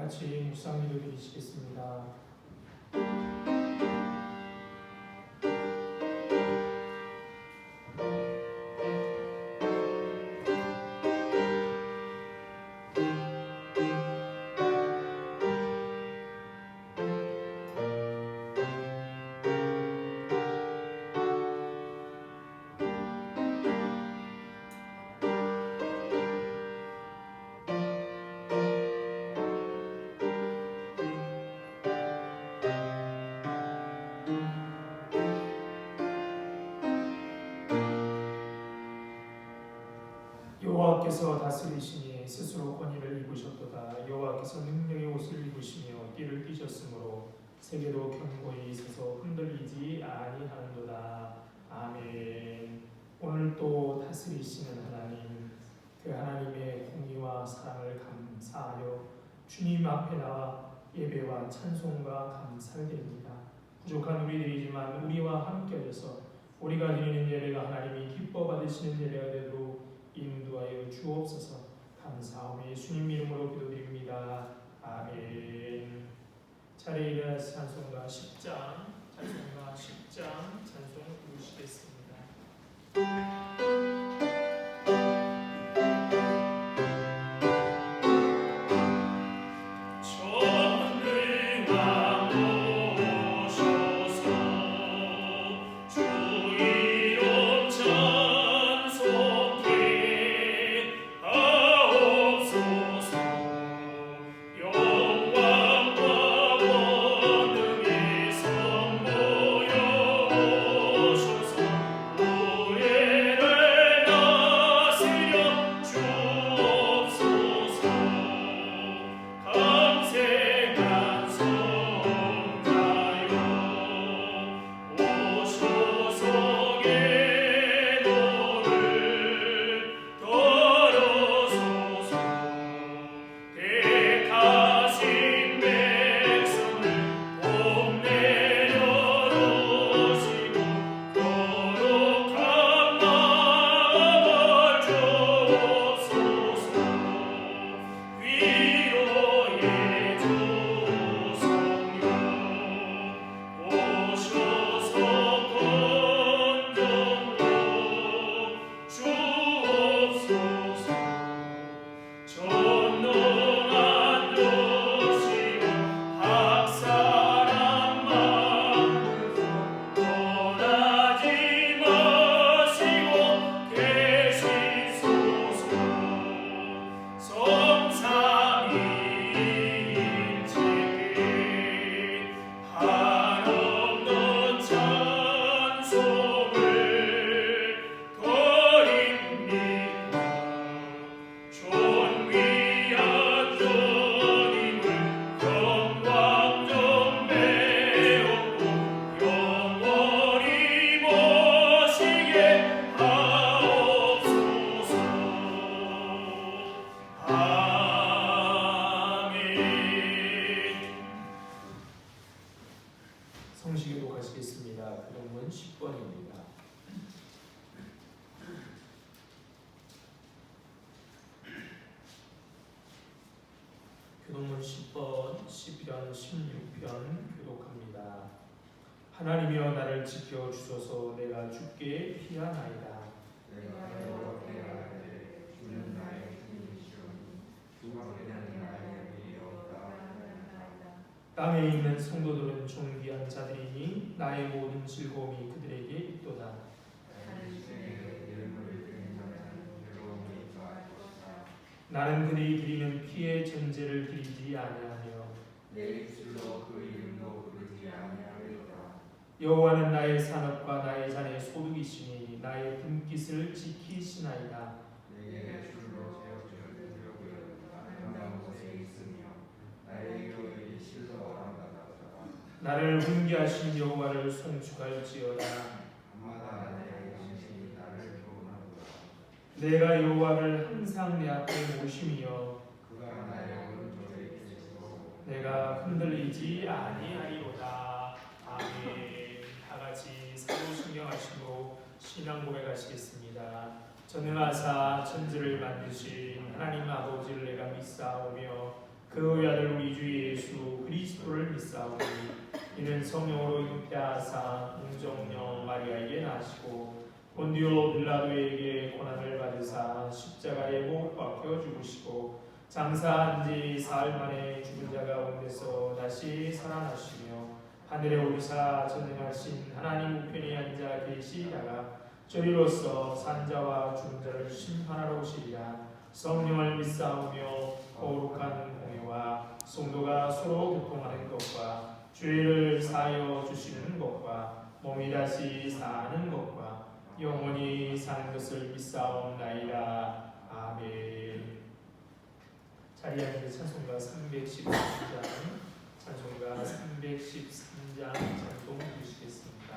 같이 묵상 기도드리시겠습니다. 여호와께서 다스리시니 스스로 권위를 입으셨도다. 여호와께서 능력의 옷을 입으시며 띠를 띠셨으므로 세계도 견고히 서서 흔들리지 아니하는도다. 아멘. 오늘 또 다스리시는 하나님, 그 하나님의 공의와 사랑을 감사하여 주님 앞에 나와 예배와 찬송과 감사를 드립니다. 부족한 우리들이지만 우리와 함께 하셔서 우리가 드리는 예배가 하나님이 기뻐 받으시는 예배가 되도록 인도하여 주옵소서. 감사하며 예수님 이름으로 기도드립니다. 아멘. 자리에 일어나서 찬송가 10장 찬송 부르시겠습니다. 성시기도 가시겠습니다. 그동문 10번입니다. 교동문 10번, 10편, 16편 교독합니다. 하나님이여 나를 지켜 주소서. 내가 주께 피하나이다. 내가 여호와께 아뢰되 주는 나의 주님이시오니 주 밖에는 나의 일이 없다 하나이다. 땅에 있는 성도들은 존귀한 자들이니 나의 모든 즐거움이 그들에게 있도다. 나는 그들이 드리는 피의 전제를 드리지 아니하며 내 입술로 그 이름도 부르지 아니하리로다. 여호와는 나의 산업과 나의 잔의 소득이시니 나의 분깃을 지키시나이다. 내게 줄로 세워줄 아름다운 곳에 있으며 나의 교회의 실로와 나가다가 나를 훈계하신 여호와를 송축할지어다. 밤마다 내 양심이 나를 교훈하도다. 내가 여호와를 항상 내 앞에 모심이여 그가 나의 오른쪽에 계시고 내가 흔들리지 아니하리로다. 아멘. 다 같이 사도신경하시고 신앙 고백하시겠습니다. 전능하사 천지를 만드신 하나님 아버지를 내가 믿사오며 그 아들 우리 주 예수 그리스도를 믿사오니 이는 성령으로 잉태하사 동정녀 마리아에게 나시고 본디오 빌라도에게 고난을 받으사 십자가에 못 박혀 죽으시고 장사한 지 사흘 만에 죽은 자 가운데서 다시 살아나시며 하늘에 오르사 전능하신 하나님 우편에 앉아 계시다가 저리로서 산자와 죽은 자를 심판하러 오시리라. 성령을 믿사오며 거룩한 공회와 성도가 서로 교통하는 것과 죄를 사하여 주시는 것과 몸이 다시 사는 것과 영원히 사는 것을 믿사옵나이다. 아멘. 자리에 앉은 찬송가 313장 찬송가 313장 찬송 주시겠습니다.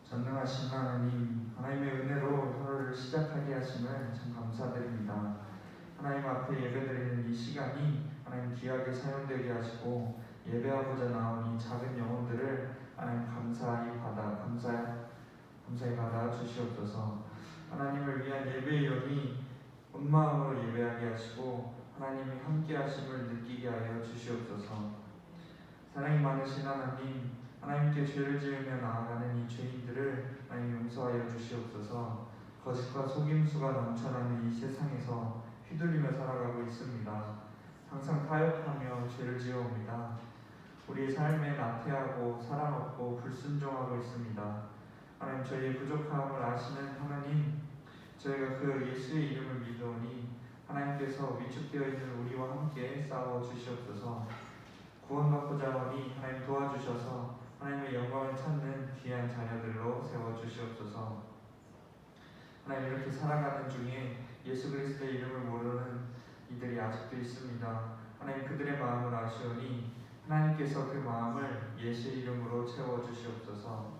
전능하신 하나님, 하나님의 은혜로 하루를 시작하게 하심을 참 감사드립니다. 하나님 앞에 예배드리는 이 시간이 하나님 귀하게 사용되게 하시고 예배하고자 나온 이 작은 영혼들을 하나님 감사히 받아 주시옵소서. 하나님을 위한 예배의 영이 온 마음으로 예배하게 하시고 하나님이 함께 하심을 느끼게 하여 주시옵소서. 사랑이 많으신 하나님, 하나님께 죄를 지으며 나아가는 이 죄인들을 하나님 용서하여 주시옵소서. 거짓과 속임수가 넘쳐나는 이 세상에서 휘둘리며 살아가고 있습니다. 항상 타협하며 죄를 지어옵니다. 우리의 삶에 나태하고 사랑 없고 불순종하고 있습니다. 하나님, 저희의 부족함을 아시는 하나님, 저희가 그 예수의 이름을 믿으오니 하나님께서 위축되어 있는 우리와 함께 싸워 주시옵소서. 구원받고자 하니 하나님 도와주셔서 하나님의 영광을 찾는 귀한 자녀들로 세워주시옵소서. 하나님, 이렇게 살아가는 중에 예수 그리스도의 이름을 모르는 이들이 아직도 있습니다. 하나님, 그들의 마음을 아시오니 하나님께서 그 마음을 예수의 이름으로 채워주시옵소서.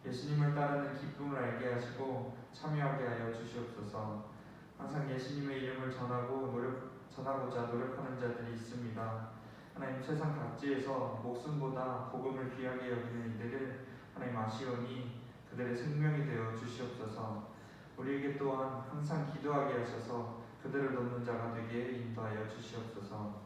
예수님을 따르는 기쁨을 알게 하시고 참여하게 하여 주시옵소서. 항상 예수님의 이름을 전하고자 노력하는 자들이 있습니다. 하나님 세상 각지에서 목숨보다 복음을 귀하게 여기는 이들을 하나님 아시오니 그들의 생명이 되어 주시옵소서. 우리에게 또한 항상 기도하게 하셔서 그들을 돕는 자가 되게 인도하여 주시옵소서.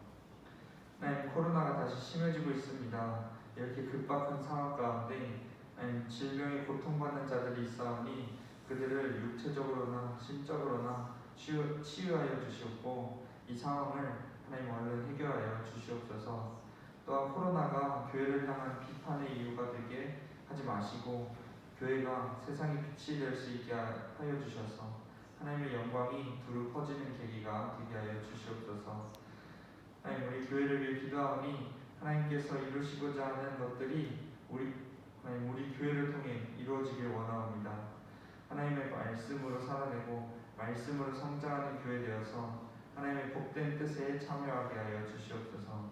하나님 코로나가 다시 심해지고 있습니다. 이렇게 급박한 상황 가운데 하나님 질병에 고통받는 자들이 있사오니 그들을 육체적으로나 심적으로나 치유하여 주시옵고 이 상황을 하나님 얼른 해결하여 주시옵소서. 또한 코로나가 교회를 향한 비판의 이유가 되게 하지 마시고 교회가 세상의 빛이 될 수 있게 하여 주셔서 하나님의 영광이 두루 퍼지는 계기가 되게 하여 주시옵소서. 하나님 우리 교회를 위해 기도하오니 하나님께서 이루시고자 하는 것들이 우리 교회를 통해 이루어지길 원하옵니다. 하나님의 말씀으로 살아내고 말씀으로 성장하는 교회 되어서 하나님의 복된 뜻에 참여하게 하여 주시옵소서.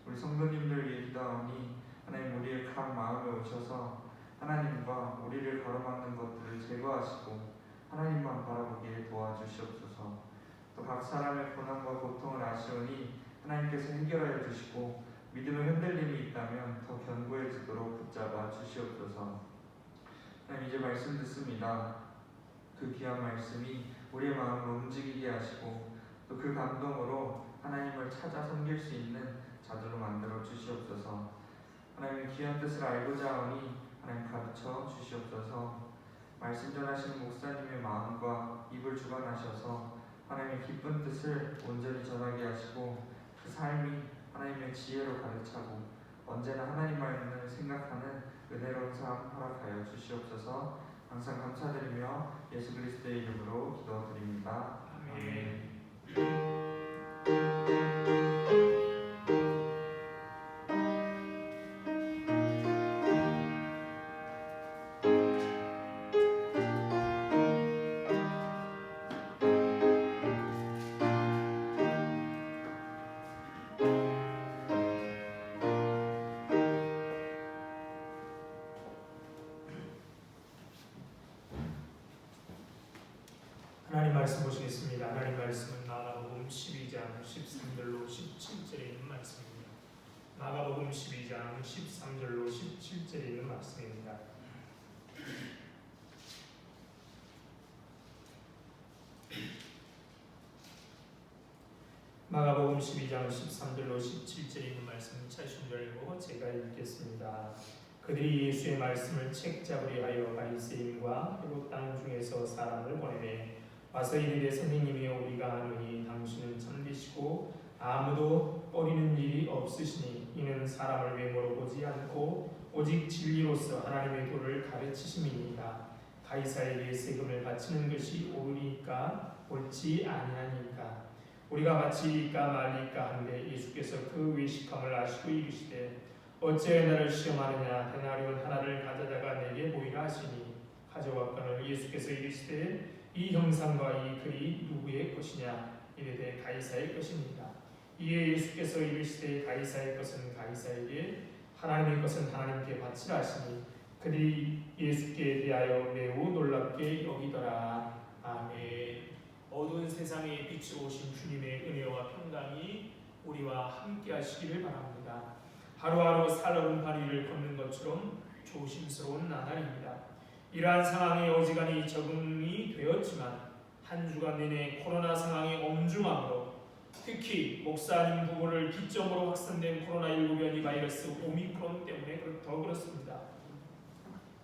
우리 성도님들 위해 기도하오니 하나님 우리의 각 마음에 오셔서 하나님과 우리를 가로막는 것들을 제거하시고 하나님만 바라보게 도와주시옵소서. 또 각 사람의 고난과 고통을 아시오니 하나님께서 해결하여 주시고 믿음의 흔들림이 있다면 더 견고해지도록 붙잡아 주시옵소서. 하나님 이제 말씀 듣습니다. 그 귀한 말씀이 우리의 마음을 움직이게 하시고 또 그 감동으로 하나님을 찾아 섬길 수 있는 자들로 만들어 주시옵소서. 하나님의 귀한 뜻을 알고자 하오니 하나님 가르쳐 주시옵소서. 말씀 전하시는 목사님의 마음과 입을 주관하셔서 하나님의 기쁜 뜻을 온전히 전하게 하시고 그 삶이 하나님의 지혜로 가득차고 언제나 하나님 말씀을 생각하는 은혜로운 삶 허락하여 주시옵소서. 항상 감사드리며 예수 그리스도의 이름으로 기도드립니다. 아멘. 하나님 말씀 보시겠습니다. 하나님 말씀은 마가복음 12장 13절로 17절에 있는 말씀입니다. 마가복음 12장 13절로 17절에 있는 말씀입니다. 마가복음 12장 13절로 17절에 있는 말씀 차신 줄 알고 제가 읽겠습니다. 그들이 예수의 말씀을 책 잡으려 하여 바리새인과 헤롯 땅 중에서 사람을 보내매 와서 이르되 선생님이여 우리가 아노니 당신은 참되시고 아무도 꺼리는 일이 없으시니 이는 사람을 외모로 보지 않고 오직 진리로서 하나님의 도를 가르치심이니이다. 가이사에게 세금을 바치는 것이 옳으니까 옳지 아니하니까 우리가 바치리까 말리까 한데 예수께서 그 외식함을 아시고 이르시되 어찌하여 나를 시험하느냐 데나리온 하나를 가져다가 내게 보이라 하시니 가져왔거늘 예수께서 이르시되 이 형상과 이 글이 누구의 것이냐 이르되 가이사의 것입니다. 이에 예수께서 이르시되 가이사의 것은 가이사에게 하나님의 것은 하나님께 바치라 하시니 그들이 예수께 대하여 매우 놀랍게 여기더라. 아멘. 어두운 세상에 빛으로 오신 주님의 은혜와 평강이 우리와 함께 하시기를 바랍니다. 하루하루 살얼음 다리를 걷는 것처럼 조심스러운 나날입니다. 이러한 상황에 어지간히 적응이 되었지만 한 주간 내내 코로나 상황이 엄중함으로 특히 목사님 부부를 기점으로 확산된 코로나19 변이 바이러스 오미크론 때문에 더 그렇습니다.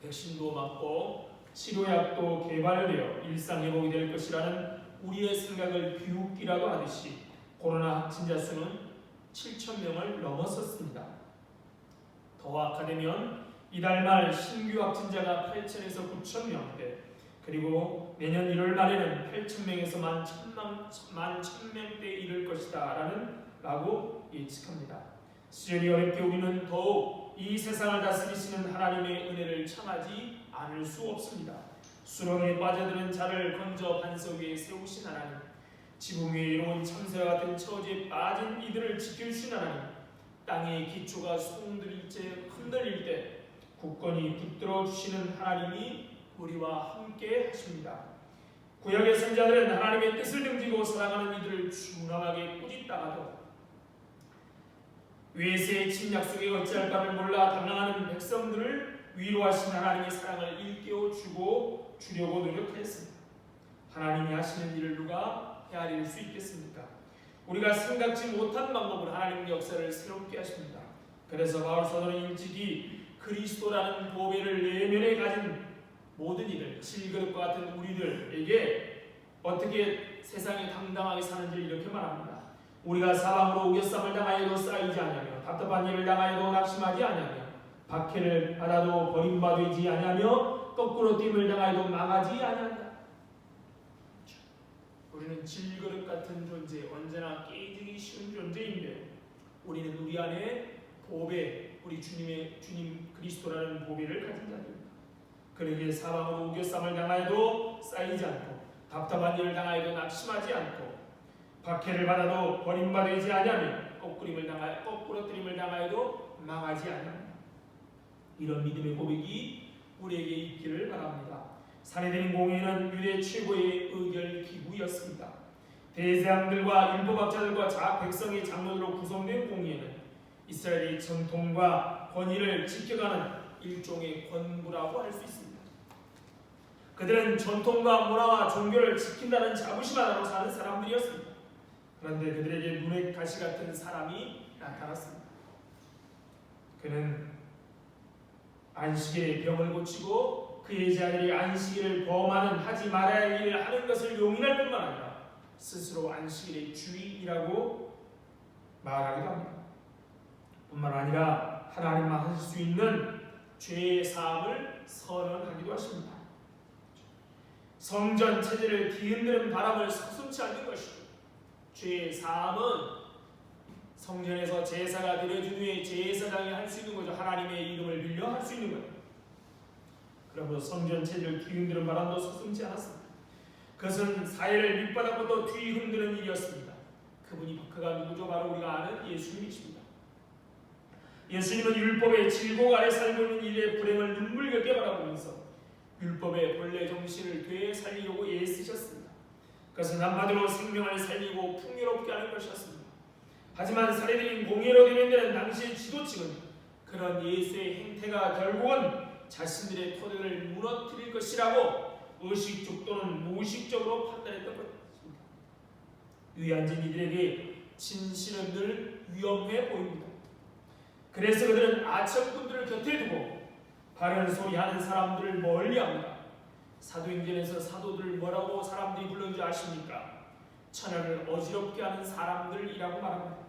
백신도 맞고 치료약도 개발되어 일상회복이 될 것이라는 우리의 생각을 비웃기라고 하듯이 코로나 확진자 수는 7,000명을 넘었었습니다. 더 악화되면 이달 말 신규 확진자가 8,000에서 9,000명대 그리고 내년 1월 말에는 8,000명에서 11,000명대에 이를 것이다 라고 예측합니다. 시절이 어렵게 우리는 더욱 이 세상을 다스리시는 하나님의 은혜를 참하지 않을 수 없습니다. 수렁에 빠져드는 자를 건져 반석 위에 세우신 하나님, 지붕 위에 이로운 참새와 같은 처지에 빠진 이들을 지켜주신 하나님, 땅의 기초가 소동들일 때 흔들릴 때 굳건히 붙들어 주시는 하나님이 우리와 함께 하십니다. 구약의 선자들은 하나님의 뜻을 등지고 살아가는 이들을 준엄하게 꾸짖다가도 외세의 침략 속에 어찌할 바를 몰라 당황하는 백성들을 위로하신 하나님의 사랑을 일깨워 주고 주려고 노력했습니다. 하나님이 하시는 일을 누가 헤아릴 수 있겠습니까? 우리가 생각지 못한 방법으로 하나님의 역사를 새롭게 하십니다. 그래서 바울 사도는 일찍이 그리스도라는 보배를 내면에 가진 모든 일을 질그릇과 같은 우리들에게 어떻게 세상에 당당하게 사는지를 이렇게 말합니다. 우리가 사방으로 우겨쌈을 당하여도 쌓이지 아니하며 답답한 일을 당하여도 낙심하지 아니하며 박해를 받아도 버림받지 아니하며 거꾸로 됨을 당하여도 망하지 아니한다. 우리는 질그릇 같은 존재, 언제나 깨지기 쉬운 존재인데 우리는 우리 안에 보배, 우리 주님 그리스도라는 보배를 가진 자들입니다. 그러기에 사방으로 우겨쌈을 당하여도 쌓이지 않고 답답한 일을 당하여도 낙심하지 않고 박해를 받아도 버림받지 아니하며 거꾸로뜨림을 당하여도 망하지 아니하며 이런 믿음의 고백이 우리에게 있기를 바랍니다. 산헤드린 공회는 유대 최고의 의결 기구였습니다. 대제사장들과 율법학자들과 백성의 장로들로 구성된 공회는 이스라엘의 전통과 권위를 지켜가는 일종의 권부라고 할 수 있습니다. 그들은 전통과 문화와 종교를 지킨다는 자부심 하나로 사는 사람들이었습니다. 그런데 그들에게 눈에 가시 같은 사람이 나타났습니다. 그는 안식일에 병을 고치고 그의 자들이 안식일을 범하는 하지 말아야 할 일을 하는 것을 용인할 뿐만 아니라 스스로 안식일의 주인이라고 말하기도 합니다. 뿐만 아니라 하나님만 하실 수 있는 죄의 사함을 선언하기도 하십니다. 성전 체제를 뒤흔드는 바람을 서슴지 않는 것이죠. 죄의 사함은 성전에서 제사가 드려진 후에 제사장이 할 수 있는 거죠. 하나님의 이름을 빌려 할 수 있는 거예요. 그러므로 성전 체제를 뒤흔드는 바람도 서슴지 않았습니다. 그것은 사회를 밑바닥부터 뒤흔드는 일이었습니다. 그가 누구죠? 바로 우리가 아는 예수님이십니다. 예수님은 율법의 질곡 아래 살고 있는 이들의 불행을 눈물겹게 바라보면서 율법의 본래 정신을 되살리려고 애쓰셨습니다. 그것은 한마디로 생명을 살리고 풍요롭게 하는 것이었습니다. 하지만 살해드린 공예로 대변되는 당시의 지도층은 그런 예수의 행태가 결국은 자신들의 토대를 무너뜨릴 것이라고 의식적 또는 무의식적으로 판단했던 것입니다. 위안진 이들에게 진실은 늘 위험해 보입니다. 그래서 그들은 아첨꾼들을 곁에 두고 바른 소리 하는 사람들을 멀리합니다. 사도행전에서 사도들을 뭐라고 사람들이 불렀는지 아십니까? 천하를 어지럽게 하는 사람들이라고 말합니다.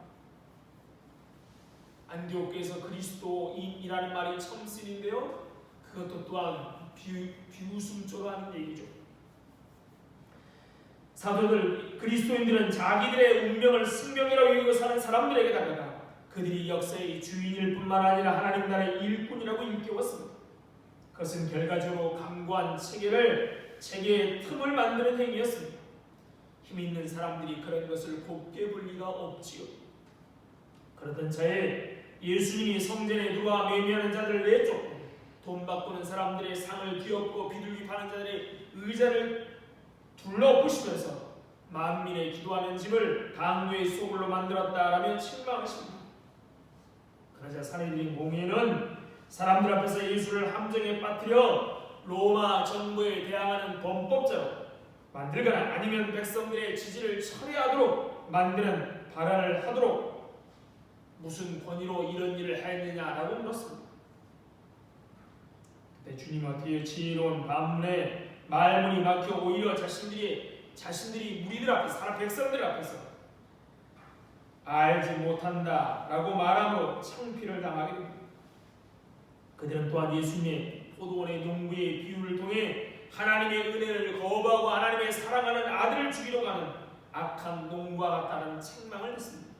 안디옥교에서 그리스도인이라는 말이 처음 쓰이는데요, 그것도 또한 비웃음조로 하는 얘기죠. 사도들, 그리스도인들은 자기들의 운명을 승명이라고 여기고 사는 사람들에게 다가가 그들이 역사의 주인일 뿐만 아니라 하나님 나라의 일꾼이라고 일깨웠습니다. 그것은 결과적으로 강고한 체계의 틈을 만드는 행위였습니다. 힘 있는 사람들이 그런 것을 곱게 볼 리가 없지요. 그러던 차에 예수님이 성전에 누가 매매하는 자들을 내쫓고 돈 바꾸는 사람들의 상을 뒤엎고 비둘기 파는 자들의 의자를 둘러부시면서 만민의 기도하는 집을 강도의 소굴로 만들었다라며 책망하십니다. 그러자 산헤드린 공회는 사람들 앞에서 예수를 함정에 빠뜨려 로마 정부에 대항하는 범법자로 만들거나 아니면 백성들의 지지를 철회하도록 만드는 발언을 하도록 무슨 권위로 이런 일을 하였느냐라고 물었습니다. 그때 주님은 어떻게 지혜로운 반문에 말문이 막혀 오히려 자신들이 무리들 앞에서 백성들 앞에서 알지 못한다라고 말함으로 창피를 당하게 됩니다. 그들은 또한 예수님의 포도원의 농부의 비유를 통해 하나님의 은혜를 거부하고 하나님의 사랑하는 아들을 죽이려고 하는 악한 농부와 같다는 책망을 했습니다.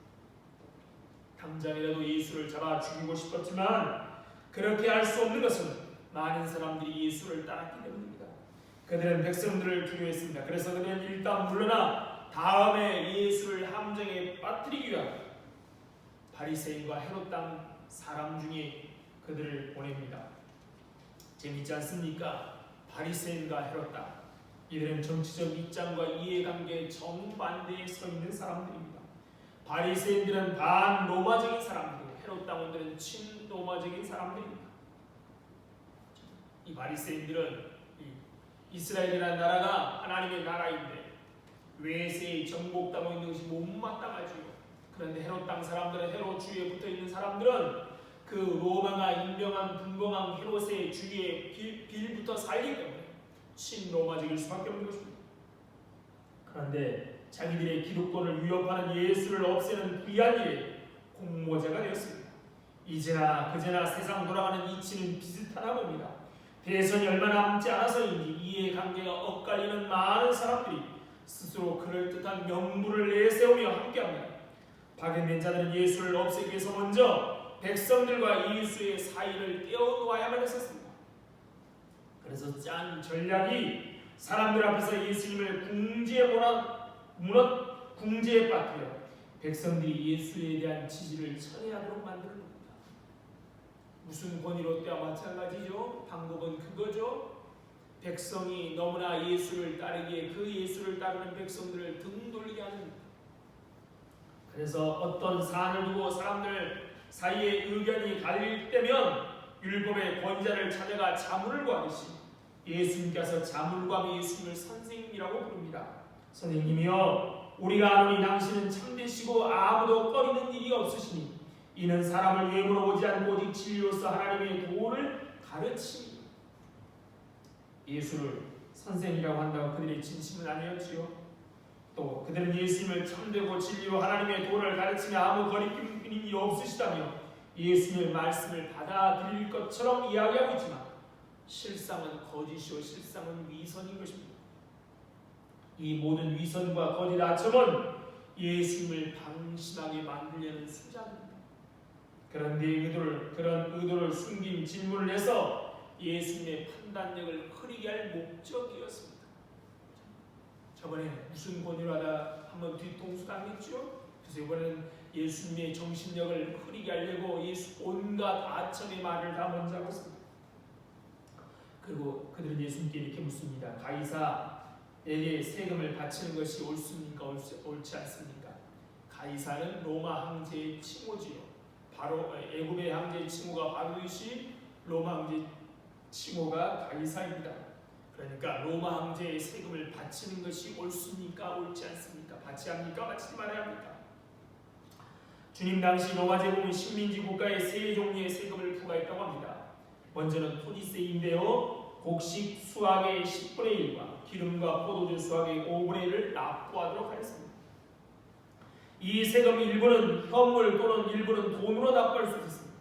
당장이라도 예수를 잡아 죽이고 싶었지만 그렇게 할 수 없는 것은 많은 사람들이 예수를 따랐기 때문입니다. 그들은 백성들을 두려워했습니다. 그래서 그들은 일단 물러나 다음에 예수를 함정에 빠뜨리기 위한 바리새인과 헤롯 당 사람 중에 그들을 보냅니다. 재미있지 않습니까? 바리새인과 헤롯 당, 이들은 정치적 입장과 이해관계의 정반대에 서 있는 사람들입니다. 바리새인들은 반로마적인 사람들이고 헤롯 당원들은 친로마적인 사람들입니다. 이 바리새인들은 이스라엘이라는 나라가 하나님의 나라인데 외세의 정복당하고 있는 것이 못마땅하지요. 그런데 헤롯 땅 사람들은, 헤롯 주위에 붙어 있는 사람들은 그 로마가 임명한 분봉왕 헤롯의 주위에 빌부터 살기 때문에 친로마적일 수밖에 없는 것입니다. 그런데 자기들의 기득권을 위협하는 예수를 없애는 귀한 일에 공모자가 되었습니다. 이제나 그제나 세상 돌아가는 이치는 비슷하나 봅니다. 대선이 얼마 남지 않아서인지 이해관계가 엇갈리는 많은 사람들이 스스로 그럴듯한 명분을 내세우며 함께합니다. 파견된 자들은 예수를 없애기 위해서 먼저 백성들과 예수의 사이를 떼어놓아야만 했었습니다. 그래서 짠 전략이 사람들 앞에서 예수님을 궁지에 빠뜨려 백성들이 예수에 대한 지지를 철회하도록 만드는 겁니다. 무슨 권위로 때와 마찬가지죠. 방법은 그거죠. 백성이 너무나 예수를 따르기에 그 예수를 따르는 백성들을 등 돌리게 하는 겁니다. 그래서 어떤 사안을 두고 사람들 사이에 의견이 갈릴 때면 율법의 권위자를 찾아가 자문을 구하듯이 예수님께서 자문을 구하며 예수님을 선생님이라고 부릅니다. 선생님이여, 우리가 아노니 당신은 참되시고 아무도 꺼리는 일이 없으시니 이는 사람을 위해 물어보지 않고 오직 진리로서 하나님의 도를 가르치니. 예수를 선생이라고 한다고 그들의 진심은 아니었지요. 또 그들은 예수님을 참되고 진리로 하나님의 도를 가르치며 아무 거리낌 일이 없으시다며 예수님의 말씀을 받아들일 것처럼 이야기하고 있지만 실상은 거짓이요 실상은 위선인 것입니다. 이 모든 위선과 거짓 아첨은 예수님을 방심하게 만들려는 수작입니다. 그런데 그런 의도를 숨긴 질문을 해서 예수님의 판단력을 흐리게 할 목적이었습니다. 저번에 무슨 권유를 하다 한번 뒤통수 당했죠? 그래서 이번에는 예수님의 정신력을 흐리게 하려고 온갖 아첨의 말을 다 먼저 하고 있습니다. 그리고 그들은 예수님께 이렇게 묻습니다. 가이사에게 세금을 바치는 것이 옳습니까? 옳지 않습니까? 가이사는 로마 황제의 칭호지요. 바로 애굽의 황제의 칭호가 바로이시 로마 황제 칭호가 가이사입니다. 그러니까 로마 황제의 세금을 바치는 것이 옳습니까? 옳지 않습니까? 바치야 합니까? 바치지 말아야 합니까? 주님 당시 로마 제국은 식민지 국가에 세 종류의 세금을 부과했다고 합니다. 먼저는 토지세인데요, 곡식 수확의 10분의 1과 기름과 포도주 수확의 5분의 1을 납부하도록 하였습니다. 이 세금 일부는 현물 또는 일부는 돈으로 납부할 수 있었습니다.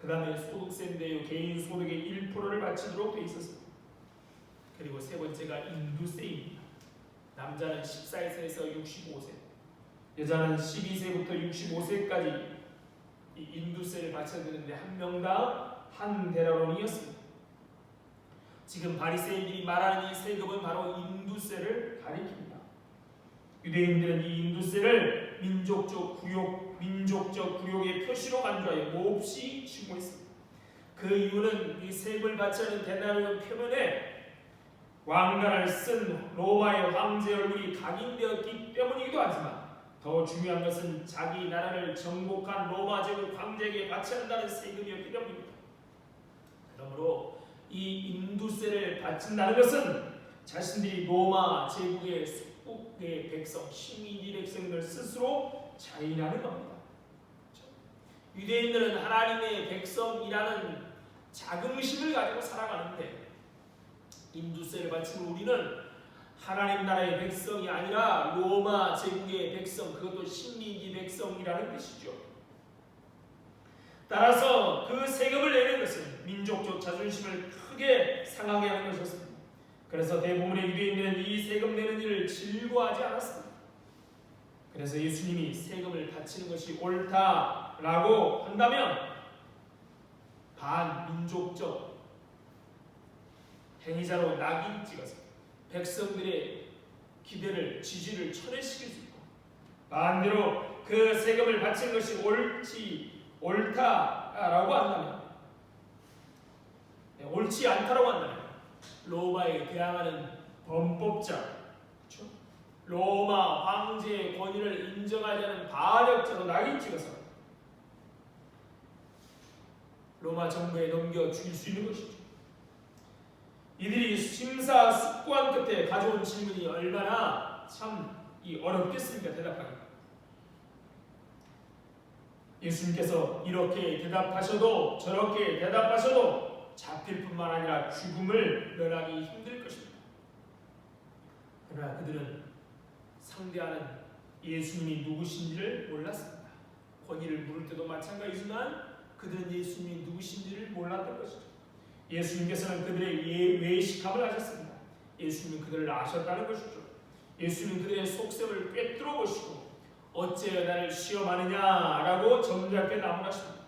그 다음에 소득세인데요, 개인 소득의 1%를 바치도록 되어 있었습니다. 그리고 세 번째가 인두세입니다. 남자는 14세에서 65세, 여자는 12세부터 65세까지 이 인두세를 바쳐야 되는데 한 명당 한 데나론이었습니다. 지금 바리새인들이 말하는 이 세금은 바로 인두세를 가리킵니다. 유대인들은 이 인두세를 민족적 굴욕의 표시로 간주하여 몹시 추모했습니다. 그 이유는 이 세금을 바쳐야 하는 데나리온 표면에 왕관을 쓴 로마의 황제 얼굴이 각인되었기 때문이기도 하지만 더 중요한 것은 자기 나라를 정복한 로마 제국 황제에게 바쳐야 한다는 세금이었기 때문입니다. 그러므로 이 인두세를 바친다는 것은 자신들이 로마 제국의 속국의 백성, 식민지 백성들 스스로 자인하는 겁니다. 유대인들은 하나님의 백성이라는 자긍심을 가지고 살아가는데 인두세를 바치는 우리는 하나님 나라의 백성이 아니라 로마 제국의 백성, 그것도 식민지 백성이라는 뜻이죠. 따라서 그 세금을 내는 것은 민족적 자존심을 크게 상하게 하는 것이었습니다. 그래서 대부분의 유대인들은 이 세금 내는 일을 즐거워하지 않았습니다. 그래서 예수님이 세금을 바치는 것이 옳다라고 한다면 반민족적 행위자로 낙인 찍어서 백성들의 기대를, 지지를 철회시킬 수 있고, 반대로 그 세금을 바치는 것이 옳다라고 한다면, 옳지 않다라고 한다면 로마에 대항하는 범법자, 그렇죠? 로마 황제의 권위를 인정하지 않은 반역자로 낙인 찍어서 로마 정부에 넘겨줄 수 있는 것이죠. 이들이 심사숙고한 끝에 가져온 질문이 얼마나 참 어렵겠습니까? 대답하기. 예수님께서 이렇게 대답하셔도 저렇게 대답하셔도 잡힐 뿐만 아니라 죽음을 면하기 힘들 것입니다. 그러나 그들은 상대하는 예수님이 누구신지를 몰랐습니다. 권위를 물을 때도 마찬가지지만 그들은 예수님이 누구신지를 몰랐던 것이죠. 예수님께서는 그들의 외식함을 하셨습니다. 예수님은 그들을 아셨다는 것이죠. 예수님은 그들의 속셈을 꿰뚫어 보시고 어째 나를 시험하느냐라고 점잖게 나무라십니다.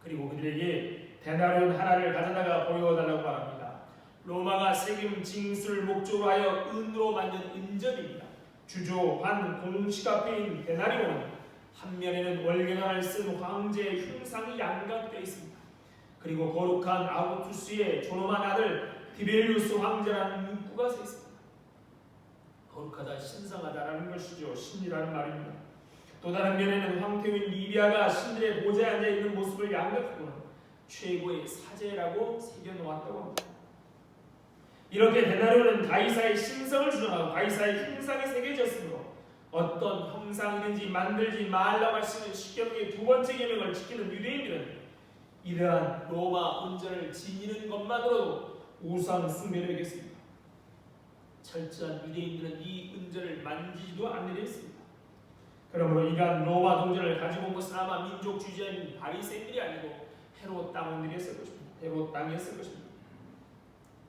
그리고 그들에게 데나리온 하나를 가져다가 보여달라고 말합니다. 로마가 세금 징수를 목적으로 하여 은으로 만든 은전입니다. 주조, 관, 공식 앞에 있는 데나리온은 한 면에는 월계관을 쓴 황제의 흉상이 양각되어 있습니다. 그리고 거룩한 아우구투스의 존엄한 아들 디벨리우스 황제라는 문구가 써 있습니다. 거룩하다, 신성하다라는 것이죠. 신이라는 말입니다. 또 다른 면에는 황태인 리비아가 신들의 보좌에 앉아있는 모습을 양각하고는 최고의 사제라고 새겨놓았다고 합니다. 이렇게 데나리온은 가이사의 신성을 주장하고 가이사의 흉상이 새겨졌으므로 어떤 형상이든지 만들지 말라고 하시는 십계명의 두 번째 계명을 지키는 유대인들은 이러한 로마 온전을 지니는 것만으로도 우상 숭배를 하겠습니다. 철저한 유대인들은 이 은전을 만지지도 않으려 했습니다. 그러므로 이러한 로마 동전을 가지고 온 것은 아마 민족주의자인 바리새인들이 아니고 헤롯 당원들이었을 것입니다. 헤롯 땅이었을 것입니다.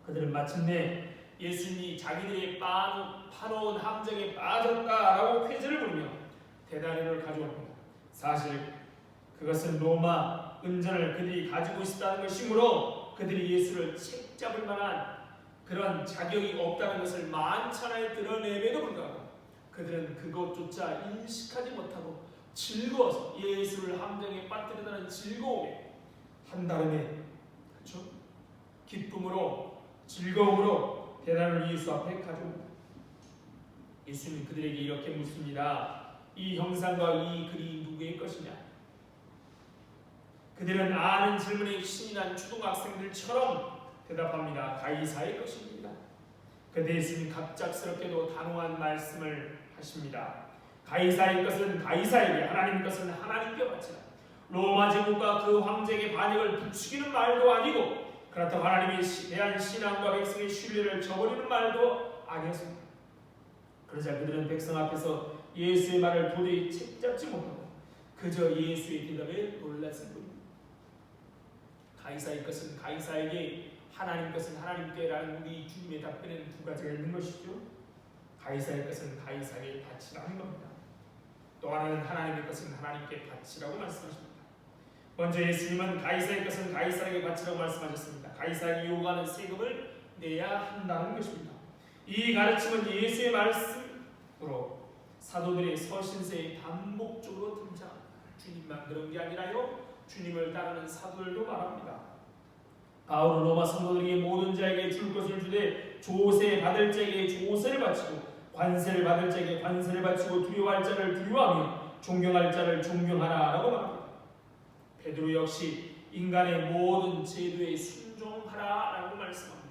그들은 마침내 예수님이 자기들의 파놓은 함정에 빠졌다라고 쾌재를 부르며 데나리온을 가져옵니다. 사실 그것은 로마 은전을 그들이 가지고 있었다는 것이므로 그들이 예수를 책잡을 만한 그런 자격이 없다는 것을 만천하에 드러내매도 불구하고 그들은 그것조차 인식하지 못하고 즐거워서 예수를 함정에 빠뜨리다는 즐거움에 한다름에 그렇죠? 기쁨으로 즐거움으로 데나리온을 예수 앞에 가져옵니다. 예수님은 그들에게 이렇게 묻습니다. 이 형상과 이 글이 누구의 것이냐? 그들은 아는 질문에 신이 난 초등학생들처럼 대답합니다. 가이사의 것입니다. 그때 예수님 갑작스럽게도 단호한 말씀을 하십니다. 가이사의 것은 가이사에게, 하나님의 것은 하나님께 바치라. 로마 제국과 그 황제에게 반역을 부추기는 말도 아니고 그렇다고 하나님에 대한 신앙과 백성의 신뢰를 저버리는 말도 아니었습니다. 그러자 그들은 백성 앞에서 예수의 말을 도저히 책잡지 못하고 그저 예수의 대답에 놀랐을 뿐입니다. 가이사의 것은 가이사에게, 하나님 것은 하나님께라는 우리 주님의 답변에는 두 가지가 있는 것이죠. 가이사의 것은 가이사에게 바치라는 겁니다. 또 하나는 하나님의 것은 하나님께 바치라고 말씀하십니다. 먼저 예수님은 가이사의 것은 가이사에게 바치라고 말씀하셨습니다. 가이사에게 요구하는 세금을 내야 한다는 것입니다. 이 가르침은 예수의 말씀으로 사도들의 서신서에 반복적으로 등장합니다. 주님만 그런 게 아니라요, 주님을 따르는 사도들도 말합니다. 바울은 로마 성도들에게 모든 자에게 줄 것을 주되 조세 받을 자에게 조세를 바치고 관세를 받을 자에게 관세를 바치고 두려워할 자를 두려워하며 존경할 자를 존경하라라고 말합니다. 베드로 역시 인간의 모든 제도에 순종하라라고 말씀합니다.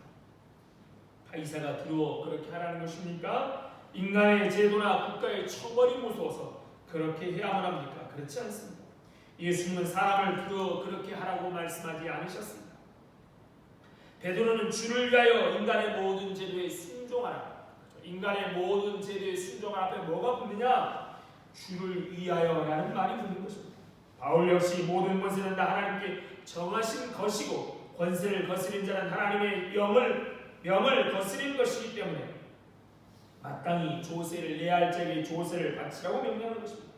가이사가 두려워 그렇게 하라는 것입니까? 인간의 제도나 국가의 처벌이 무서워서 그렇게 해야만 합니까? 그렇지 않습니다. 예수님은 사람을 두려워 그렇게 하라고 말씀하지 않으셨습니다. 베드로는 주를 위하여 인간의 모든 제도에 순종하라. 인간의 모든 제도에 순종하라 앞에 뭐가 붙느냐? 주를 위하여라는 말이 붙는 것입니다. 바울 역시 모든 것은 다 하나님께 정하신 것이고 권세를 거스린 자는 하나님의 명을 거스린 것이기 때문에 마땅히 조세를 내야 할 자에게 조세를 바치라고 명령하는 것입니다.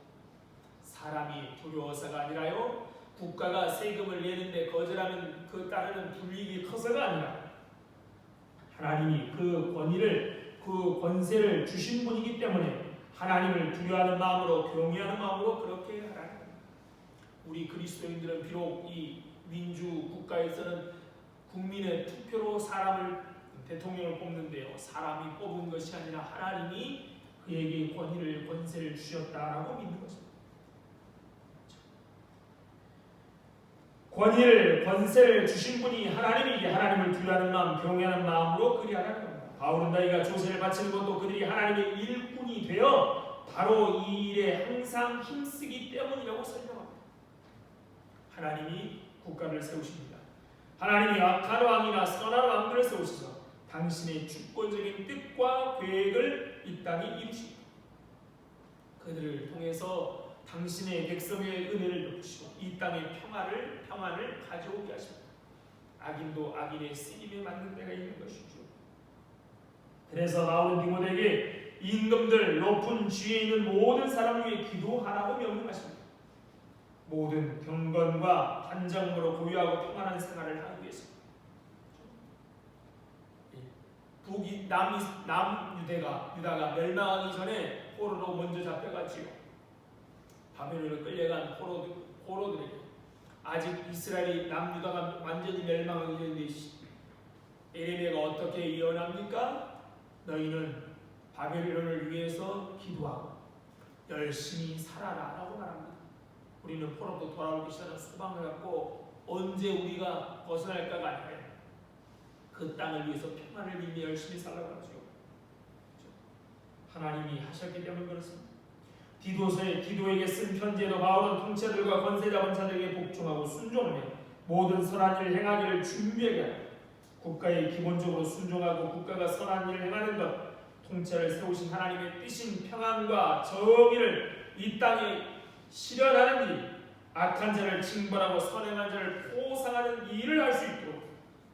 사람이 두려워서가 아니라요, 국가가 세금을 내는데 거절하면 그 따르는 불이익이 커서가 아니라 하나님이 그 권위를, 그 권세를 주신 분이기 때문에 하나님을 두려워하는 마음으로, 경외하는 마음으로 그렇게 하라는 겁니다. 우리 그리스도인들은 비록 이 민주 국가에서는 국민의 투표로 사람을, 대통령을 뽑는데요, 사람이 뽑은 것이 아니라 하나님이 그에게 권위를, 권세를 주셨다라고 믿는 것입니다. 권위를 권세를 주신 분이 하나님이기에 하나님을 두려워하는 마음, 경외하는 마음으로 그리하라는 겁니다. 바울은 너희가 조세를 바치는 것도 그들이 하나님의 일꾼이 되어 바로 이 일에 항상 힘쓰기 때문이라고 설명합니다. 하나님이 국가를 세우십니다. 하나님이 악한 왕이나 선한 왕들을 세우셔서 당신의 주권적인 뜻과 계획을 이 땅에 이루십니다. 그들을 통해서 당신의 백성의 은혜를 베푸시고 이 땅의 평안을 가져오게 하십니다. 악인도 악인의 쓰임에 맞는 때가 있는 것이죠. 그래서 바울은 디모데에게 임금들 높은 지위에 있는 모든 사람 위에 기도하라고 명령하십니다. 모든 경건과 단정으로 고유하고 평안한 생활을 하기 위해서 유다가 멸망하기 전에 포로로 먼저 잡혀가지요. 바벨론으로 끌려간 포로들에게 아직 이스라엘이 남유다가 완전히 멸망하기 전인데 에레미야가 어떻게 예언합니까? 너희는 바벨론을 위해서 기도하고 열심히 살아라 라고 말합니다. 우리는 포로도 돌아올 것이라는 소망을 갖고 언제 우리가 벗어날까가 아니라 그 땅을 위해서 평안을 빌며 열심히 살라고 하죠. 하나님이 하셨기 때문에 그렇습니다. 디도서의 기도에게 쓴 편지에도 바울은 통치자들과 권세 잡은 자들에게 복종하고 순종하며 모든 선한 일을 행하기를 준비하게 하라. 국가에 기본적으로 순종하고 국가가 선한 일을 행하는 것, 통치자를 세우신 하나님의 뜻인 평안과 정의를 이 땅에 실현하는 일, 악한 자를 징벌하고 선행한 자를 포상하는 일을 할 수 있도록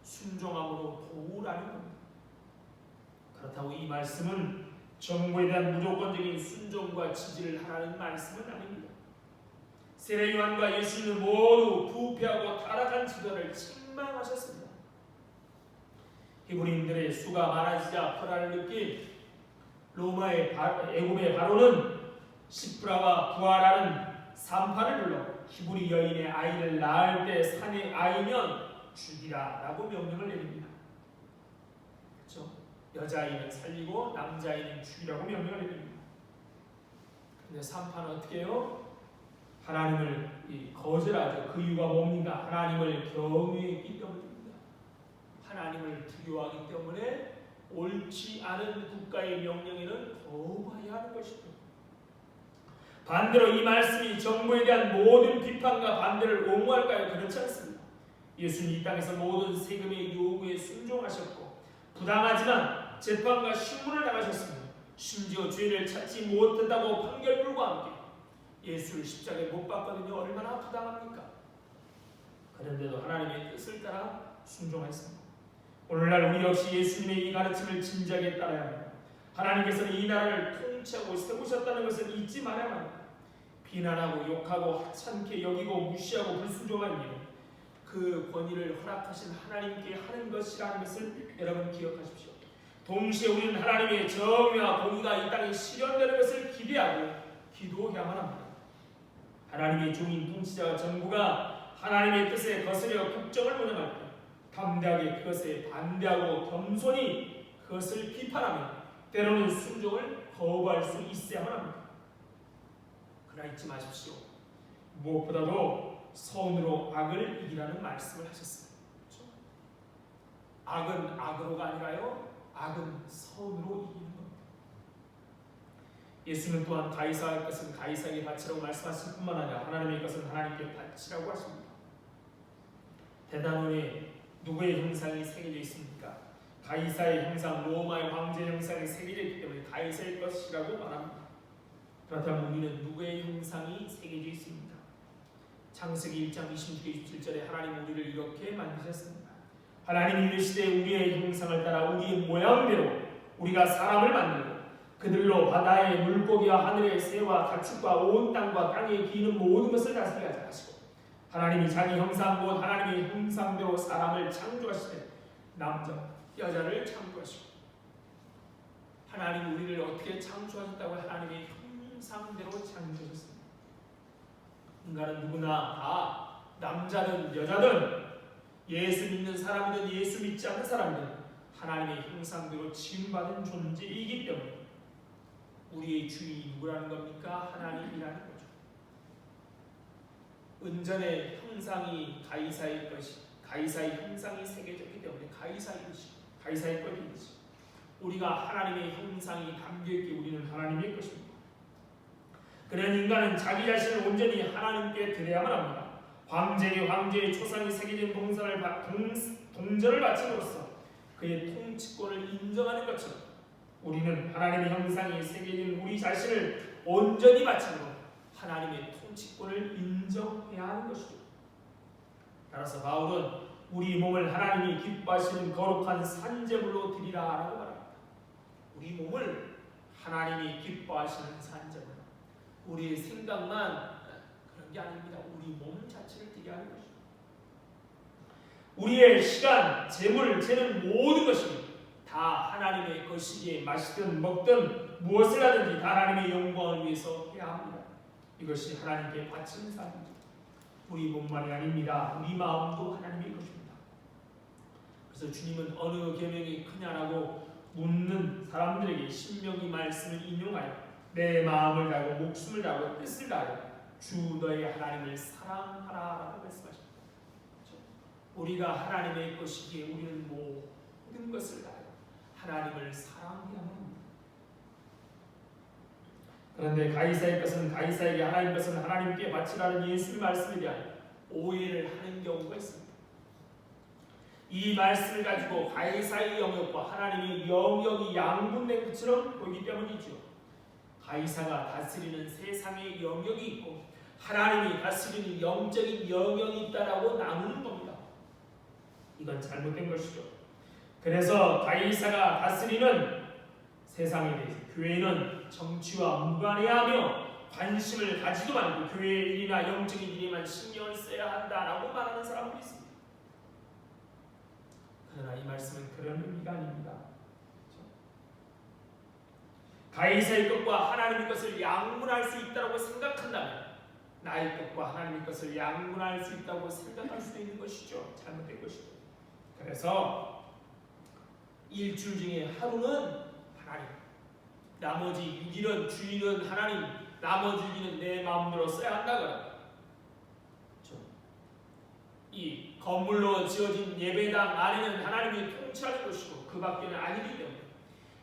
순종함으로 도우라는 겁니다. 그렇다고 이 말씀은 정부에 대한 무조건적인 순종과 지지를 하라는 말씀은 아닙니다. 세례 요한과 예수님은 모두 부패하고 타락한 지도를 책망하셨습니다. 히브리인들의 수가 많아지자 불안을 느낀 애굽의 바로는 시프라와 부하라는 산파를 불러 히브리 여인의 아이를 낳을 때 산의 아이면 죽이라 라고 명령을 내립니다. 그렇죠? 여자아이는 살리고 남자아이는 죽이라고 명령을 내립니다. 근데 산파는 어떻게 해요? 하나님을 거절하죠. 그 이유가 뭡니까? 하나님을 경외했기 때문입니다. 하나님을 두려워하기 때문에 옳지 않은 국가의 명령에는 거부해야 하는 것이죠. 반대로 이 말씀이 정부에 대한 모든 비판과 반대를 옹호할까요? 그렇지 않습니다. 예수님이 이 땅에서 모든 세금의 요구에 순종하셨고 부당하지만 재판과 신문을 당하셨습니다. 심지어 죄를 찾지 못했다고 판결불과 함께 예수를 십자가에 못 박거든요. 얼마나 부당합니까? 그런데도 하나님의 뜻을 따라 순종했습니다. 오늘날 우리 역시 예수님의 이 가르침을 진지하게 따라야 합니다. 하나님께서는 이 나라를 통치하고 세우셨다는 것을 잊지 말아야 합니다. 비난하고 욕하고 하찮게 여기고 무시하고 불순종한 일은 그 권위를 허락하신 하나님께 하는 것이라는 것을 여러분 기억하십시오. 동시에 우리는 하나님의 정의와 공의가 이 땅에 실현되는 것을 기대하고 기도해야만 합니다. 하나님의 종인 통치자와 정부가 하나님의 뜻에 거스려 국정을 운영할 때 담대하게 그것에 반대하고 겸손히 그것을 비판하며 때로는 순종을 거부할 수 있어야만 합니다. 그러나 잊지 마십시오. 무엇보다도 선으로 악을 이기라는 말씀을 하셨습니다. 그렇죠? 악은 악으로가 아니라요. 악은 선으로 이기는 겁니다. 예수는 또한 가이사의 것은 가이사에게 바치라고 말씀하실 뿐만 아니라 하나님의 것은 하나님께 바치라고 하십니다. 대단원에 누구의 형상이 새겨져 있습니까? 가이사의 형상, 로마의 황제 형상이 새겨져 있기 때문에 가이사의 것이라고 말합니다. 그렇다면 우리는 누구의 형상이 새겨져 있습니까? 창세기 1장 26, 27절에 하나님 우리를 이렇게 만드셨습니다. 하나님이 이르시되 우리의 형상을 따라 우리의 모양대로 우리가 사람을 만들고 그들로 바다의 물고기와 하늘의 새와 가축과 온 땅과 땅에 기는 모든 것을 다스리게 하시고 하나님이 자기 형상 곧 하나님의 형상대로 사람을 창조하시되 남자 여자를 창조하시고 하나님 우리를 어떻게 창조하셨다고 하나님의 형상대로 창조하셨습니다. 인간은 누구나 다 남자든 여자든 예수 믿는 사람이든 예수 믿지 않는 사람이든 하나님의 형상대로 지음받은 존재이기 때문에 우리의 주인이 누구라는 겁니까? 하나님이라는 거죠. 은전의 형상이 가이사의 것이, 가이사의 형상이 세계적이기 때문에 가이사의 것이, 가이사의 것이지. 우리가 하나님의 형상이 담겨있기 우리는 하나님의 것입니다. 그런 인간은 자기 자신을 온전히 하나님께 드려야만 합니다. 황제의 초상이 새겨진 동전을 바침으로써 그의 통치권을 인정하는 것처럼 우리는 하나님의 형상이 새겨진 우리 자신을 온전히 바침으로 하나님의 통치권을 인정해야 하는 것이죠. 따라서 바울은 우리 몸을 하나님이 기뻐하시는 거룩한 산제물로 드리라라고 말합니다. 우리 몸을 하나님이 기뻐하시는 산제물. 우리의 생각만 그런 게 아닙니다. 우리 몸 자체를 드려야 하는 것입니다. 우리의 시간, 재물, 재는 모든 것이 다 하나님의 것이기에 마시든 먹든 무엇을 하든지 다 하나님의 영광을 위해서 해야 합니다. 이것이 하나님께 바치는 삶입니다. 우리 몸만이 아닙니다. 우리 마음도 하나님의 것입니다. 그래서 주님은 어느 계명이 크냐라고 묻는 사람들에게 신명기 말씀을 인용하여 내 마음을 다하고 목숨을 다하고 뜻을 다하여 주 너의 하나님을 사랑하라라고 말씀하십니다. 우리가 하나님의 것이기에 우리는 모든 것을 다하여 하나님을 사랑해야 합니다. 그런데 가이사의 것은 가이사에게, 하나님 것은 하나님께 바치라는 예수의 말씀에 대한 오해를 하는 경우가 있습니다. 이 말씀을 가지고 가이사의 영역과 하나님의 영역이 양분된 것처럼 보이기 때문이죠. 가이사가 다스리는 세상의 영역이 있고 하나님이 다스리는 영적인 영역이 있다라고 나누는 겁니다. 이건 잘못된 것이죠. 그래서 가이사가 다스리는 세상에 대해서 교회는 정치와 무관해하며 관심을 가지도 말고 교회의 일이나 영적인 일에만 신경을 써야 한다라고 말하는 사람들이 있습니다. 그러나 이 말씀은 그런 의미가 아닙니다. 가이사의 것과 하나님의 것을 양분할 수 있다고 생각한다면 나의 것과 하나님의 것을 양분할 수 있다고 생각할 수 있는 것이죠. 잘못된 것이죠. 그래서 일주일 중에 하루는 하나님, 나머지 6일은 주일은 하나님, 나머지 6일은 내 마음대로 써야 한다거나 이 건물로 지어진 예배당 안에는 하나님이 통치하는 것이고 그 밖에는 아니기 때문에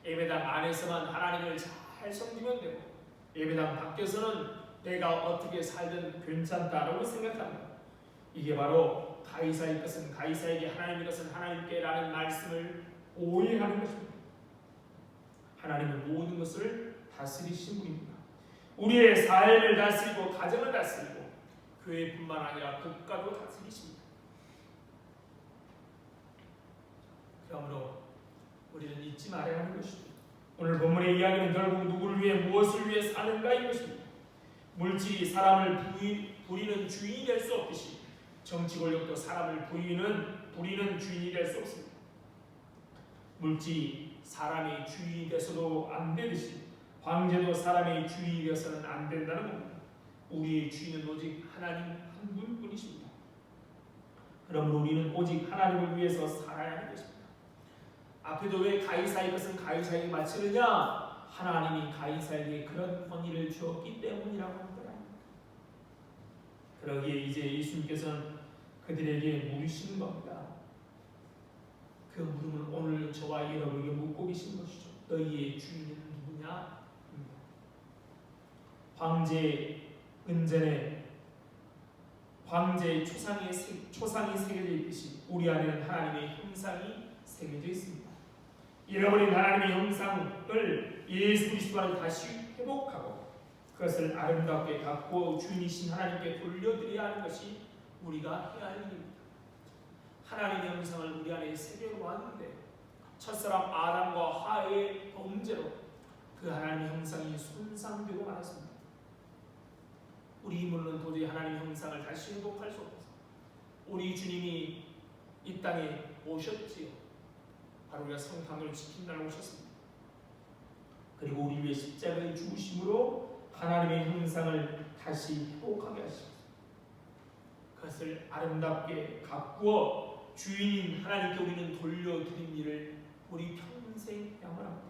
예배당 안에서만 하나님을 잘 섬기면 되고 예배당 밖에서는 내가 어떻게 살든 괜찮다라고 생각합니다. 이게 바로 가이사의 것은 가이사에게, 하나님의 것은 하나님께 라는 말씀을 오해하는 것입니다. 하나님은 모든 것을 다스리신 분입니다. 우리의 삶을 다스리고 가정을 다스리고 교회뿐만 아니라 국가도 다스리십니다. 그러므로 우리는 잊지 말아야 하는 것이죠. 오늘 본문의 이야기는 결국 누구를 위해 무엇을 위해 사는가인 것입니다. 물질이 사람을 부리는 주인이 될 수 없듯이 정치 권력도 사람을 부리는 주인이 될 수 없습니다. 물질이 사람의 주인이 돼서도 안 되듯이 황제도 사람의 주인이 되어서는 안 된다는 겁니다. 우리의 주인은 오직 하나님 한 분뿐이십니다. 그러므로 우리는 오직 하나님을 위해서 살아야 하는 것입니다. 앞에도 왜 가이사의 것은 가이사에게 바치느냐? 하나님이 가이사에게 그런 권위를 주었기 때문이라고 합니다. 그러기에 이제 예수님께서는 그들에게 물으시는 겁니다. 그 물음을 오늘 저와 여러분에게 묻고 계신 것이죠. 너희의 주인은 누구냐? 황제 은전에 황제의 초상이 새겨져 있듯이 우리 안에는 하나님의 형상이 새겨져 있습니다. 잃어버린 하나님의 형상을 예수 그리스도 안에 다시 회복하고 그것을 아름답게 갖고 주인이신 하나님께 돌려드려야 하는 것이 우리가 해야 할 일입니다. 하나님의 형상을 우리 안에 새겨놓았는데 첫사람 아담과 하와의 범죄로 그 하나님의 형상이 손상되고 말았습니다. 우리 힘으로는 도저히 하나님의 형상을 다시 회복할 수 없어서 우리 주님이 이 땅에 오셨지요. 바로 우리가 성탄을 지킨다고 오셨습니다. 그리고 우리 위해 십자가의 죽으심으로 하나님의 형상을 다시 회복하게 하셨습니다. 그것을 아름답게 가꾸어 주인인 하나님께 우리는 돌려드린 일을 우리 평생 해야만 합니다.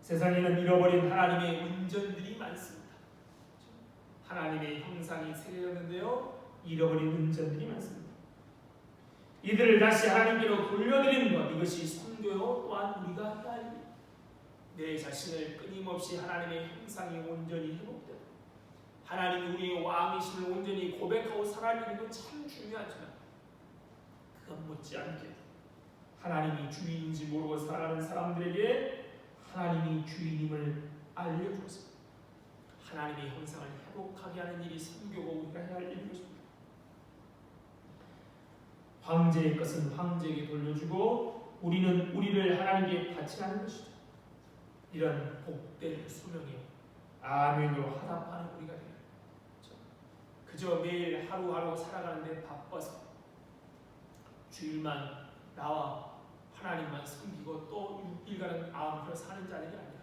세상에는 잃어버린 하나님의 은전들이 많습니다. 하나님의 형상이 새겨졌는데요, 잃어버린 은전들이 많습니다. 이들을 다시 하나님께로 돌려드리는 것, 이것이 선교요 또한 우리가 해야 할 일. 내 자신을 끊임없이 하나님의 형상이 온전히 회복되고 하나님이 우리의 왕이심을 온전히 고백하고 살아가는 건 참 중요하지만 그것 못지않게 하나님이 주인인지 모르고 살아가는 사람들에게 하나님이 주인임을 알려줘서 하나님의 형상을 회복하게 하는 일이 선교고 우리가 해야 할 일인 것입니다. 황제의 것은 황제에게 돌려주고 우리는 우리를 하나님께 바치라는 것이죠. 이런 복된 소명에 아멘으로 화답하는 우리가 되는 거죠. 그저 매일 하루하루 살아가는데 바빠서 주일만 나와 하나님만 섬기고 또 6일간은 아무렇게나 사는 자들이 아니라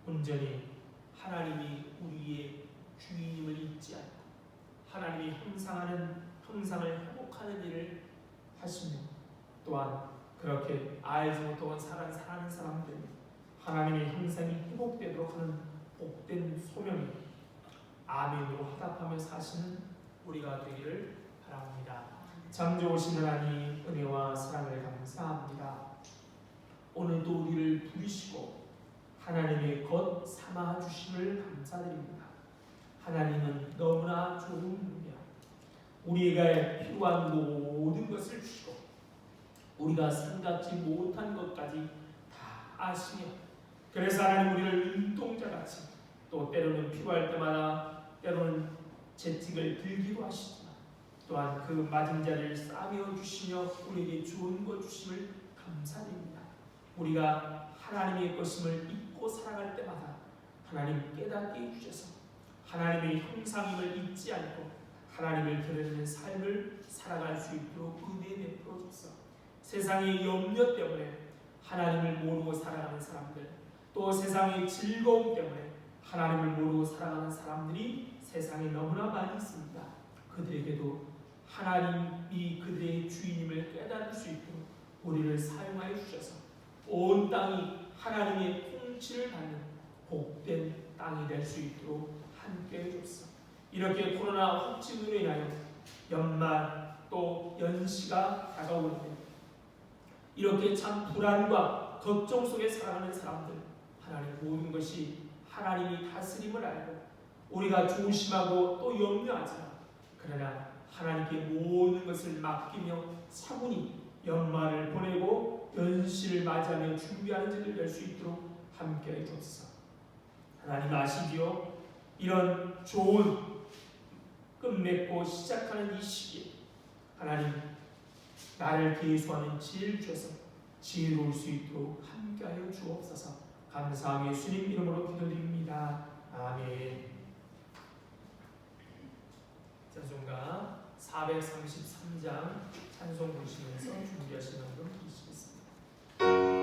온전히 하나님이 우리의 주인임을 잊지 않고 하나님이 형상을 회복하는 일을 하시며 또한 그렇게 알지 못하고 사는 사람들 하나님의 형상이 회복되도록 하는 복된 소명이 아멘으로 화답하며 사시는 우리가 되기를 바랍니다. 참 좋으신 하나님, 은혜와 사랑을 감사합니다. 오늘도 우리를 부르시고 하나님의 것 삼아 주심을 감사드립니다. 하나님은 너무나 좋은 분이야. 우리가 필요한 모든 것을 주시고 우리가 생각지 못한 것까지 다 아시며 그래서 하나님 우리를 눈동자같이 또 때로는 필요할 때마다 때로는 채찍을 들기도 하시지만 또한 그 맞은 자를 싸매어 주시며 우리에게 좋은 것 주심을 감사드립니다. 우리가 하나님의 것임을 잊고 살아갈 때마다 하나님 깨닫게 해주셔서 하나님의 형상임을 잊지 않고 하나님을 드러내는 삶을 살아갈 수 있도록 은혜 베풀어 주소서. 세상의 염려 때문에 하나님을 모르고 살아가는 사람들, 또 세상의 즐거움 때문에 하나님을 모르고 살아가는 사람들이 세상에 너무나 많이 있습니다. 그들에게도 하나님이 그들의 주인임을 깨달을 수 있도록 우리를 사용하여 주셔서 온 땅이 하나님의 통치를 받는 복된 땅이 될 수 있도록 함께해 주옵소서. 이렇게 코로나 확진으로 인하여 연말 또 연시가 다가오는데 이렇게 참 불안과 걱정 속에 살아가는 사람들, 하나님 모든 것이 하나님이 다스림을 알고 우리가 조심하고 또 염려하지만 그러나 하나님께 모든 것을 맡기며 차분히 연말을 보내고 연시를 맞이하며 준비하는 자들 될 수 있도록 함께해 주옵소서. 하나님 아시지요? 이런 좋은 끝맺고 시작하는 이 시기에 하나님 나를 계수하는 지혜를 주셔서 지혜로울 수 있도록 함께하여 주옵소서. 감사하며 예수님 이름으로 기도드립니다. 아멘. 찬송가 433장 찬송 부르시면서 준비하시는 분 계시겠습니다.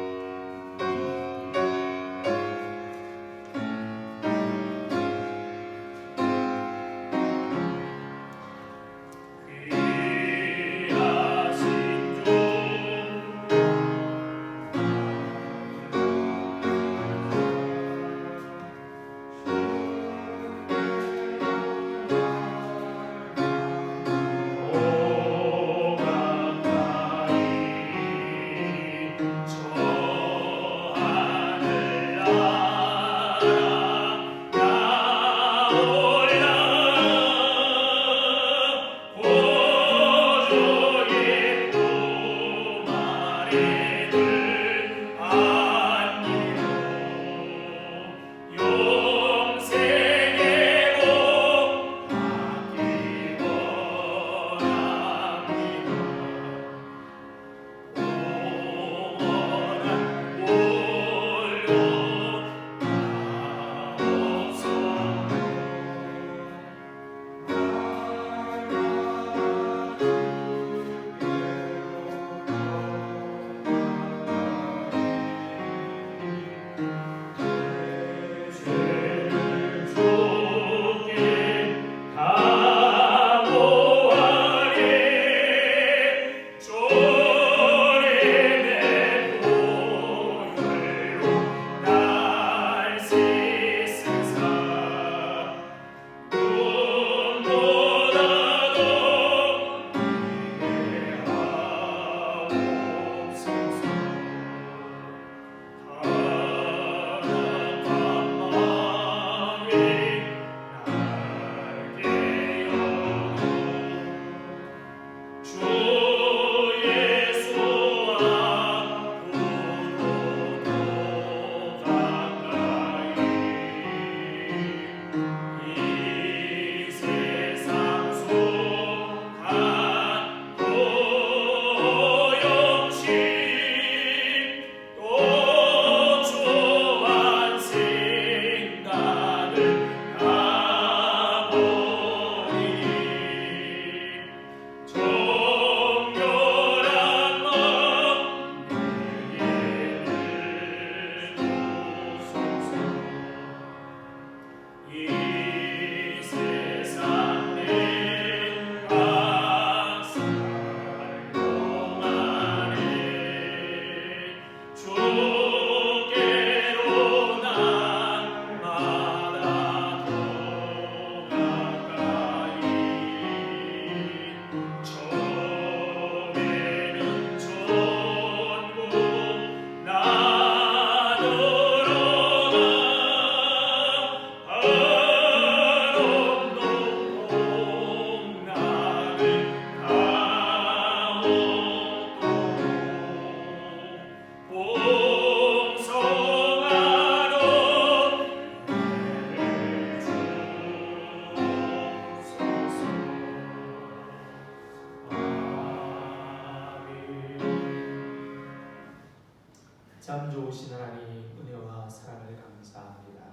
참 좋으신 하나님 은혜와 사랑을 감사합니다.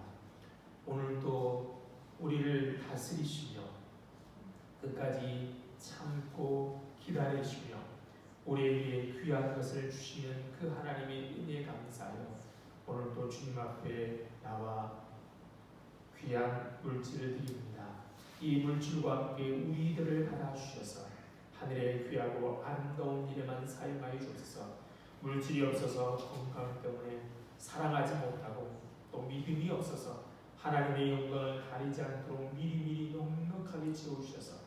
오늘도 우리를 다스리시며 끝까지 참고 기다리시며 우리에게 귀한 것을 주시는 그 하나님의 은혜에 감사하여 오늘도 주님 앞에 나와 귀한 물질을 드립니다. 이 물질과 함께 우리들을 받아주셔서 하늘의 귀하고 아름다운 일에만 사용하여 주옵소서. 물질이 없어서 건강 때문에 사랑하지 못하고 또 믿음이 없어서 하나님의 영광을 가리지 않도록 미리미리 넉넉하게 채워주셔서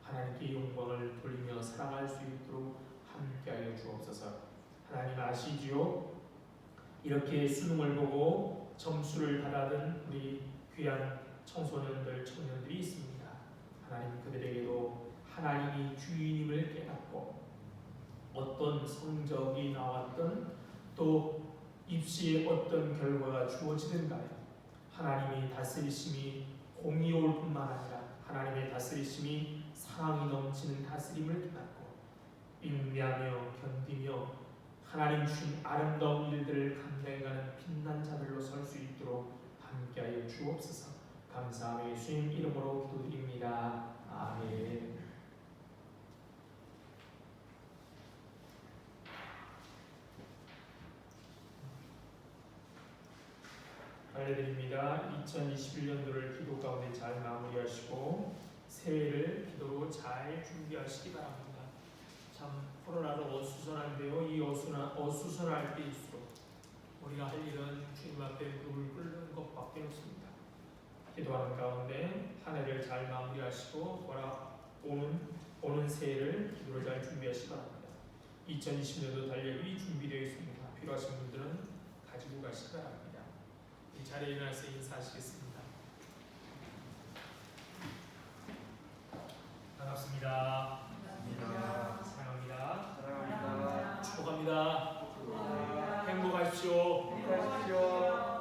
하나님께 영광을 돌리며 사랑할 수 있도록 함께하여 주옵소서. 하나님 아시지요? 이렇게 수능을 보고 점수를 받아든 우리 귀한 청소년들, 청년들이 있습니다. 하나님 그들에게도 하나님이 주인임을 깨닫고 어떤 성적이 나왔든 또 입시에 어떤 결과가 주어지든 간에 하나님의 다스리심이 공의로울 뿐만 아니라 하나님의 다스리심이 사랑이 넘치는 다스림을 깨닫고 인내하며 견디며 하나님 주신 아름다운 일들을 감당해가는 빛난 자들로 설 수 있도록 함께하여 주옵소서. 감사하며 예수님 이름으로 기도드립니다. 아멘. 알려드립니다. 2021년도를 기도 가운데 잘 마무리하시고 새해를 기도로 잘 준비하시기 바랍니다. 참 코로나로 어수선한데요. 이 어수선할 때일수록 우리가 할 일은 주님 앞에 무릎을 꿇는 것밖에 없습니다. 기도하는 가운데 한 해를 잘 마무리하시고 오는 새해를 기도로 잘 준비하시기 바랍니다. 2020년도 달력이 준비되어 있습니다. 필요하신 분들은 가지고 가시기 바랍니다. 이 자리에 일어나서 인사하시겠습니다. 반갑습니다. 사랑합니다. 사랑합니다. 축복합니다. 행복하십시오. 행복하십시오.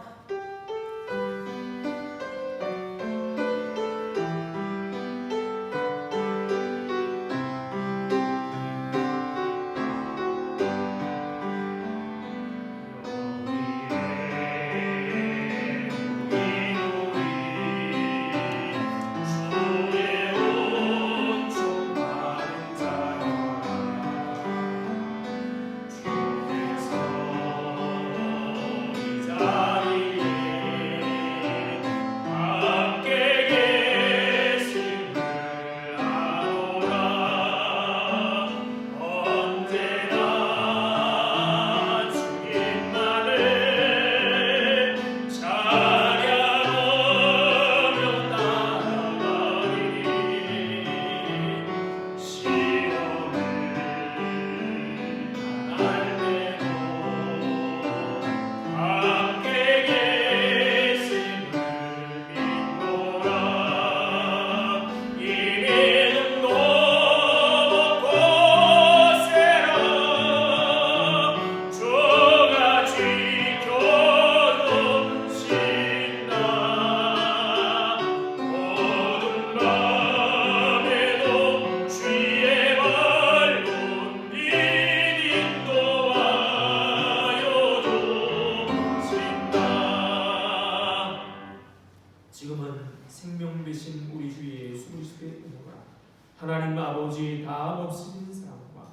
하나님 아버지의 다함 없으신 사랑과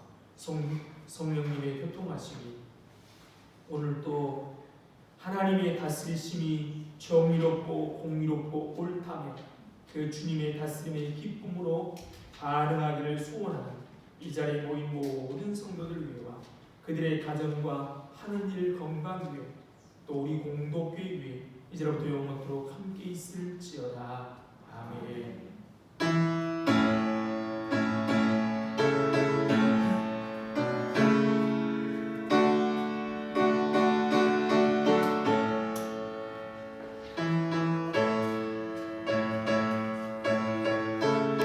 성령님의 교통하심이 오늘도 하나님의 다스리심이 정의롭고 공의롭고 옳다며 그 주님의 다스림의 기쁨으로 반응하기를 소원하는 이 자리에 모인 모든 성도들 위해와 그들의 가정과 하는 일 건강 위해 또 우리 공동교회 위해 이제로부터 영원토록 함께 있을지어다. 아멘.